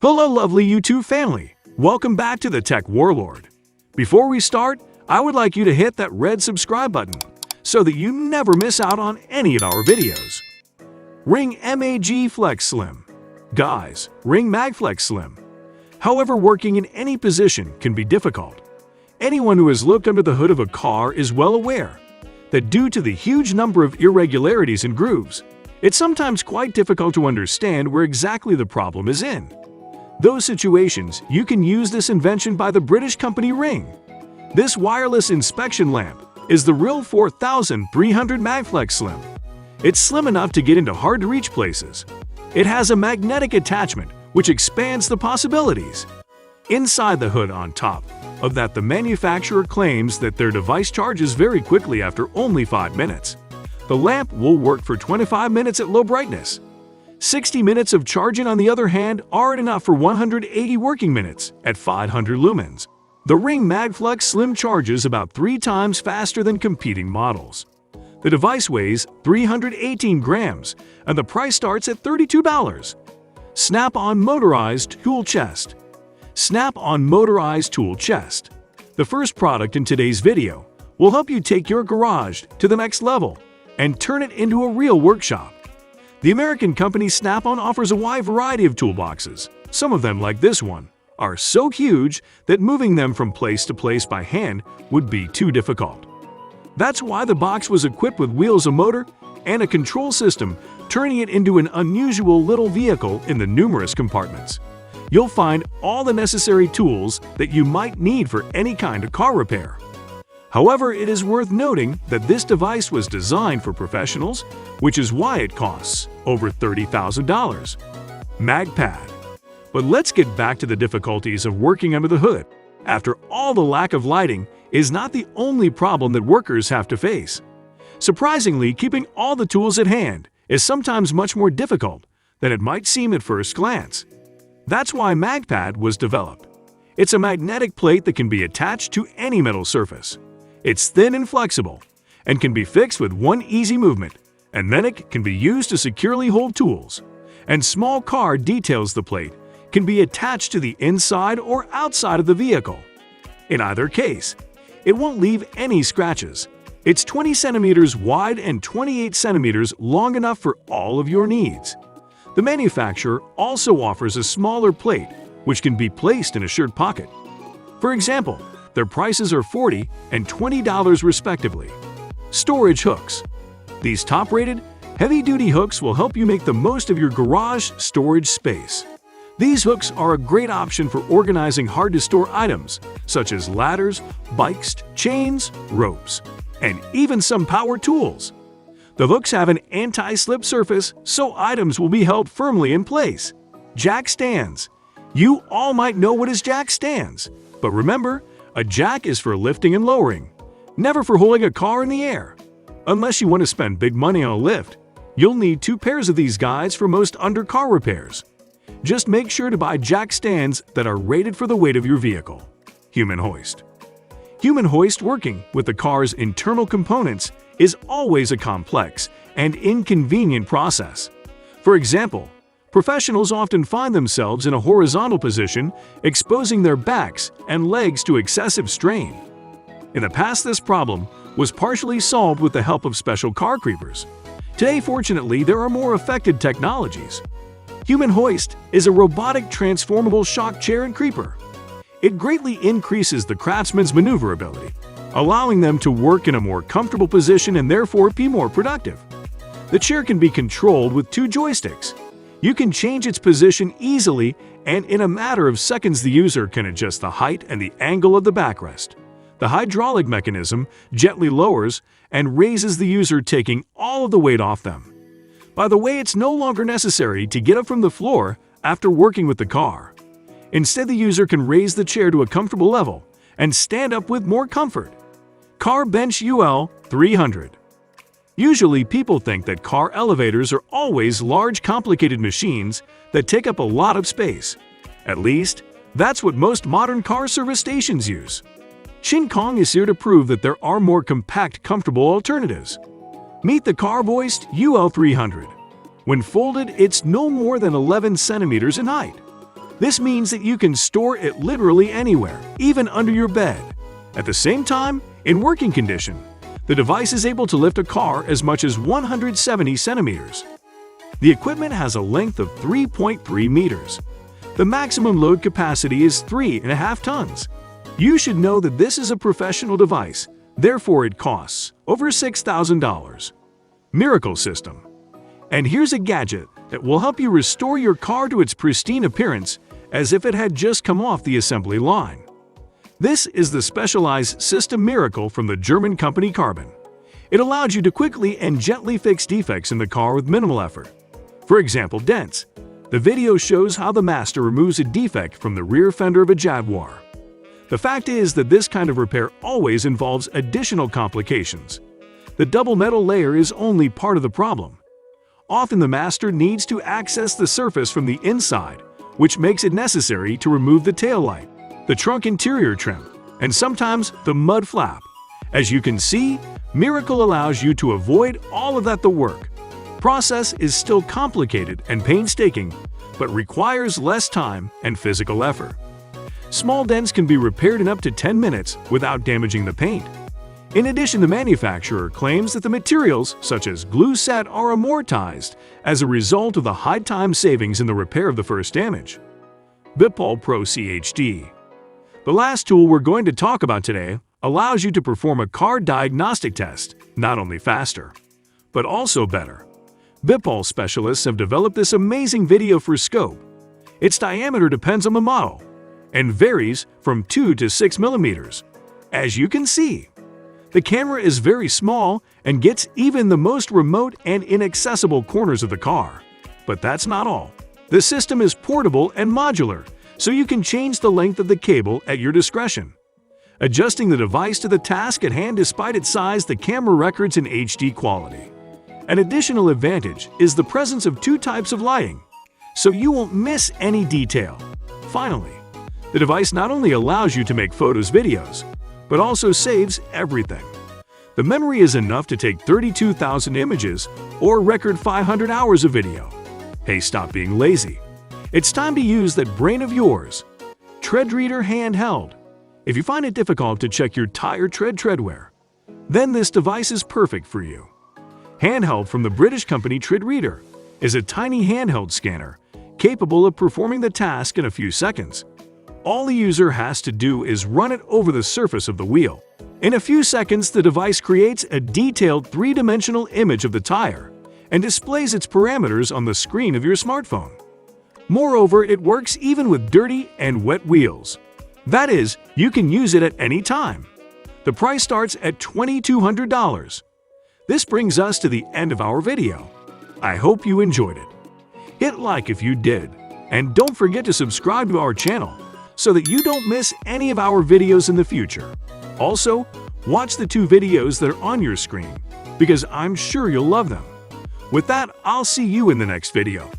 Hello lovely YouTube family! Welcome back to the Tech Warlord. Before we start, I would like you to hit that red subscribe button so that you never miss out on any of our videos. Ring Mag Flex Slim. Guys, Ring Mag Flex Slim. However, working in any position can be difficult. Anyone who has looked under the hood of a car is well aware that due to the huge number of irregularities and grooves, it's sometimes quite difficult to understand where exactly the problem is in. Those situations, you can use this invention by the British company Ring. This wireless inspection lamp is the real 4300 MagFlex Slim. It's slim enough to get into hard-to-reach places. It has a magnetic attachment which expands the possibilities. Inside the hood on top of that, the manufacturer claims that their device charges very quickly after only 5 minutes. The lamp will work for 25 minutes at low brightness. 60 minutes of charging, on the other hand, aren't enough for 180 working minutes at 500 lumens. The Ring MagFlex Slim charges about 3 times faster than competing models. The device weighs 318 grams and the price starts at $32. SnapOn Motorized Tool Chest. SnapOn Motorized Tool Chest, the first product in today's video, will help you take your garage to the next level and turn it into a real workshop. The American company SnapOn offers a wide variety of toolboxes. Some of them, like this one, are so huge that moving them from place to place by hand would be too difficult. That's why the box was equipped with wheels, a motor, and a control system, turning it into an unusual little vehicle in the numerous compartments. You'll find all the necessary tools that you might need for any kind of car repair. However, it is worth noting that this device was designed for professionals, which is why it costs over $30,000. MagPad. But let's get back to the difficulties of working under the hood. After all, the lack of lighting is not the only problem that workers have to face. Surprisingly, keeping all the tools at hand is sometimes much more difficult than it might seem at first glance. That's why MagPad was developed. It's a magnetic plate that can be attached to any metal surface. It's thin and flexible and can be fixed with one easy movement, and then it can be used to securely hold tools. And small car details, the plate can be attached to the inside or outside of the vehicle. In either case, it won't leave any scratches. It's 20 centimeters wide and 28 centimeters long, enough for all of your needs. The manufacturer also offers a smaller plate which can be placed in a shirt pocket. For example, their prices are $40 and $20 respectively. Storage hooks. These top-rated, heavy-duty hooks will help you make the most of your garage storage space. These hooks are a great option for organizing hard-to-store items such as ladders, bikes, chains, ropes, and even some power tools. The hooks have an anti-slip surface, so items will be held firmly in place. Jack stands. You all might know what is jack stands, but remember, a jack is for lifting and lowering, never for holding a car in the air. Unless you want to spend big money on a lift, you'll need 2 pairs of these guys for most under-car repairs. Just make sure to buy jack stands that are rated for the weight of your vehicle. Human hoist. Human hoist, working with the car's internal components, is always a complex and inconvenient process. For example, professionals often find themselves in a horizontal position, exposing their backs and legs to excessive strain. In the past, this problem was partially solved with the help of special car creepers. Today, fortunately, there are more effective technologies. Human hoist is a robotic transformable shock chair and creeper. It greatly increases the craftsman's maneuverability, allowing them to work in a more comfortable position and therefore be more productive. The chair can be controlled with 2 joysticks. You can change its position easily, and in a matter of seconds the user can adjust the height and the angle of the backrest. The hydraulic mechanism gently lowers and raises the user, taking all of the weight off them. By the way, it's no longer necessary to get up from the floor after working with the car. Instead, the user can raise the chair to a comfortable level and stand up with more comfort. Bench UL300. Usually, people think that car elevators are always large, complicated machines that take up a lot of space. At least, that's what most modern car service stations use. Shin Kong is here to prove that there are more compact, comfortable alternatives. Meet the Hoist UL300. When folded, it's no more than 11 centimeters in height. This means that you can store it literally anywhere, even under your bed. At the same time, in working condition, the device is able to lift a car as much as 170 centimeters. The equipment has a length of 3.3 meters. The maximum load capacity is 3.5 tons. You should know that this is a professional device, therefore it costs over $6,000. Miracle System. And here's a gadget that will help you restore your car to its pristine appearance as if it had just come off the assembly line. This is the specialized System Miracle from the German company Carbon. It allows you to quickly and gently fix defects in the car with minimal effort. For example, dents. The video shows how the master removes a defect from the rear fender of a Jaguar. The fact is that this kind of repair always involves additional complications. The double metal layer is only part of the problem. Often the master needs to access the surface from the inside, which makes it necessary to remove the taillight, the trunk interior trim, and sometimes the mud flap. As you can see, Miracle allows you to avoid all of that. The work process is still complicated and painstaking, but requires less time and physical effort. Small dents can be repaired in up to 10 minutes without damaging the paint. In addition, the manufacturer claims that the materials, such as glue set, are amortized as a result of the high time savings in the repair of the first damage. Bipol Pro ChD. The last tool we're going to talk about today allows you to perform a car diagnostic test, not only faster, but also better. Bipol specialists have developed this amazing video for scope. Its diameter depends on the model and varies from 2 to 6 millimeters. As you can see, the camera is very small and gets even the most remote and inaccessible corners of the car. But that's not all. The system is portable and modular, so you can change the length of the cable at your discretion. Adjusting the device to the task at hand. Despite its size, the camera records in HD quality. An additional advantage is the presence of 2 types of lighting, so you won't miss any detail. Finally, the device not only allows you to make photos, videos, but also saves everything. The memory is enough to take 32,000 images or record 500 hours of video. Hey, stop being lazy. It's time to use that brain of yours. Tread Reader Handheld. If you find it difficult to check your tire tread wear, then this device is perfect for you. Handheld from the British company Tread Reader is a tiny handheld scanner capable of performing the task in a few seconds. All the user has to do is run it over the surface of the wheel. In a few seconds, the device creates a detailed 3-dimensional image of the tire and displays its parameters on the screen of your smartphone. Moreover, it works even with dirty and wet wheels. That is, you can use it at any time. The price starts at $2,200. This brings us to the end of our video. I hope you enjoyed it. Hit like if you did, and don't forget to subscribe to our channel so that you don't miss any of our videos in the future. Also, watch the 2 videos that are on your screen, because I'm sure you'll love them. With that, I'll see you in the next video.